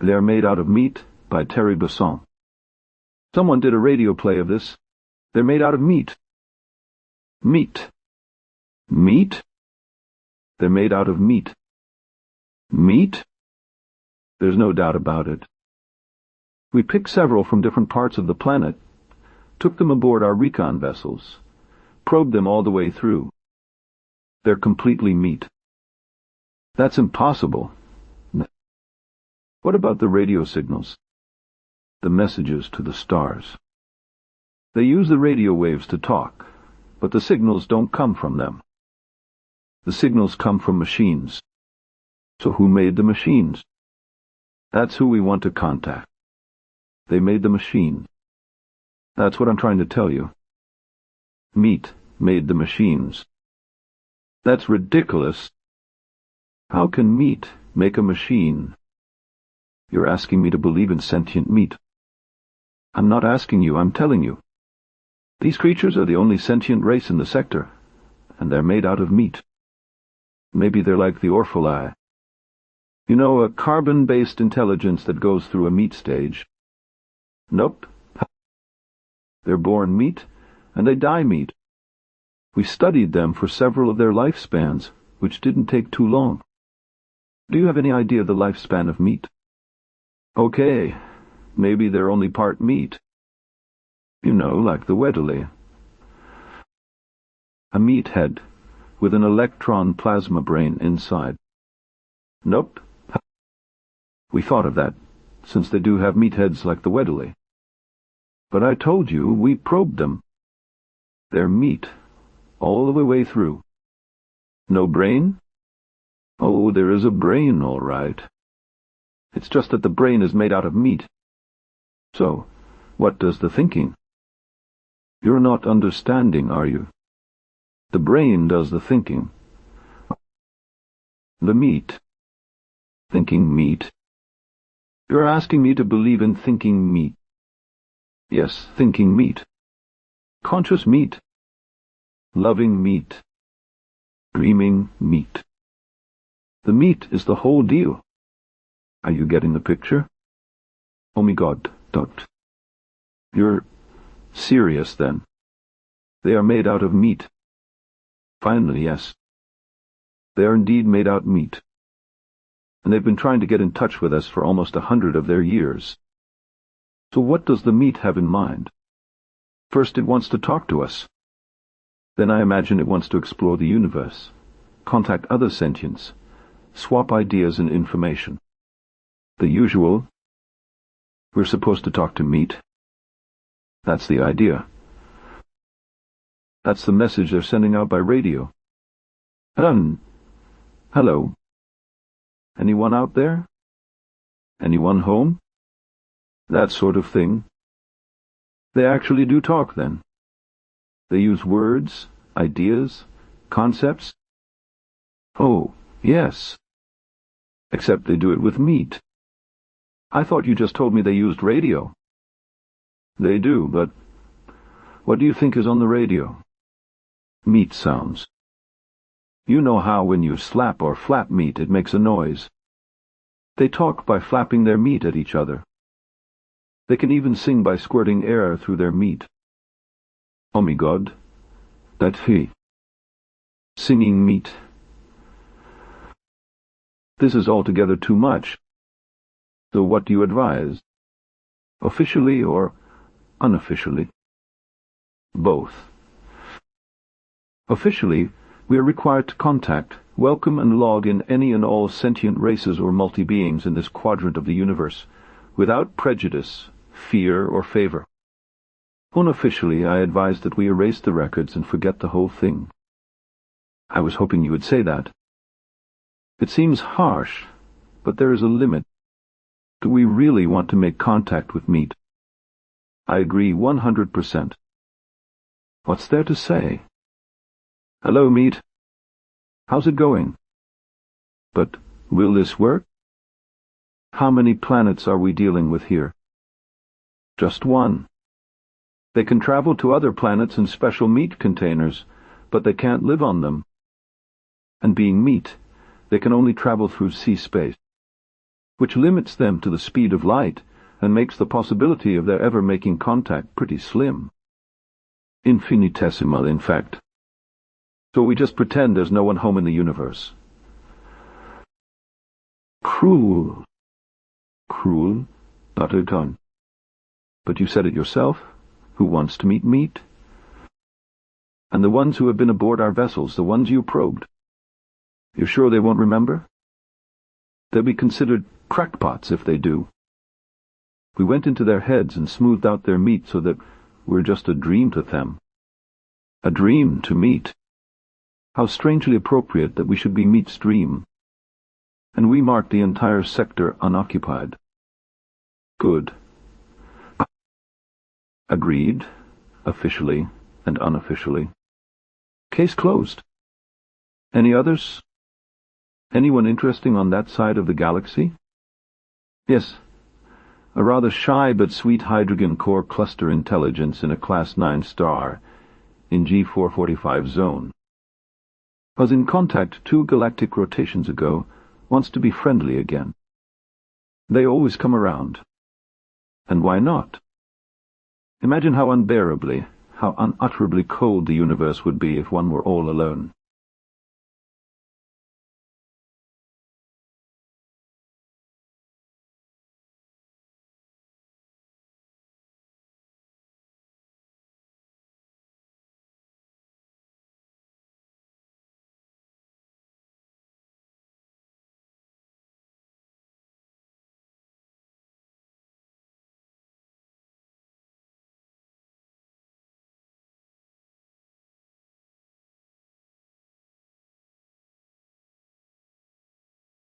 They are made out of meat by Terry Bisson. Someone did a radio play of this. They're made out of meat. Meat. Meat? They're made out of meat. Meat? There's no doubt about it. We picked several from different parts of the planet, took them aboard our recon vessels, probed them all the way through. They're completely meat. That's impossible. What about the radio signals? The messages to the stars. They use the radio waves to talk, but the signals don't come from them. The signals come from machines. So who made the machines? That's who we want to contact. They made the machines. That's what I'm trying to tell you. Meat made the machines. That's ridiculous. How can meat make a machine? You're asking me to believe in sentient meat. I'm not asking you, I'm telling you. These creatures are the only sentient race in the sector, and they're made out of meat. Maybe they're like the Orphalai. You know, a carbon-based intelligence that goes through a meat stage. Nope. They're born meat, and they die meat. We studied them for several of their lifespans, which didn't take too long. Do you have any idea of the lifespan of meat? Okay, maybe they're only part meat. You know, like the Weddelley. A meathead with an electron plasma brain inside. Nope. We thought of that, since they do have meatheads like the Weddelley. But I told you, we probed them. They're meat, all the way through. No brain? Oh, there is a brain, all right. It's just that the brain is made out of meat. So, what does the thinking? You're not understanding, are you? The brain does the thinking. The meat. Thinking meat. You're asking me to believe in thinking meat. Yes, thinking meat. Conscious meat. Loving meat. Dreaming meat. The meat is the whole deal. Are you getting the picture? Oh my God, don't. You're serious, then. They are made out of meat. Finally, yes. They are indeed made out meat. And they've been trying to get in touch with us for almost 100 of their years. So what does the meat have in mind? First, it wants to talk to us. Then I imagine it wants to explore the universe, contact other sentients, swap ideas and information. The usual. We're supposed to talk to meat. That's the idea. That's the message they're sending out by radio. Hello. Anyone out there? Anyone home? That sort of thing. They actually do talk, then. They use words, ideas, concepts. Oh, yes. Except they do it with meat. I thought you just told me they used radio. They do, but what do you think is on the radio? Meat sounds. You know how when you slap or flap meat it makes a noise. They talk by flapping their meat at each other. They can even sing by squirting air through their meat. Oh my God, that he. Singing meat. This is altogether too much. So what do you advise? Officially or unofficially? Both. Officially, we are required to contact, welcome and log in any and all sentient races or multi-beings in this quadrant of the universe, without prejudice, fear, or favor. Unofficially, I advise that we erase the records and forget the whole thing. I was hoping you would say that. It seems harsh, but there is a limit. Do we really want to make contact with meat? I agree 100%. What's there to say? Hello, meat. How's it going? But will this work? How many planets are we dealing with here? Just one. They can travel to other planets in special meat containers, but they can't live on them. And being meat, they can only travel through sea space. which limits them to the speed of light and makes the possibility of their ever making contact pretty slim. Infinitesimal, in fact. So we just pretend there's no one home in the universe. Cruel. Cruel? Uttered Con. But you said it yourself. Who wants to meet? And the ones who have been aboard our vessels, the ones you probed. You're sure they won't remember? They'll be considered crackpots if they do. We went into their heads and smoothed out their meat so that we're just a dream to them. A dream to meat. How strangely appropriate that we should be meat's dream. And we marked the entire sector unoccupied. Good. Agreed, officially and unofficially. Case closed. Any others? Anyone interesting on that side of the galaxy? Yes. A rather shy but sweet hydrogen core cluster intelligence in a Class 9 star in G445 zone. Was in contact 2 galactic rotations ago, wants to be friendly again. They always come around. And why not? Imagine how unbearably, how unutterably cold the universe would be if one were all alone.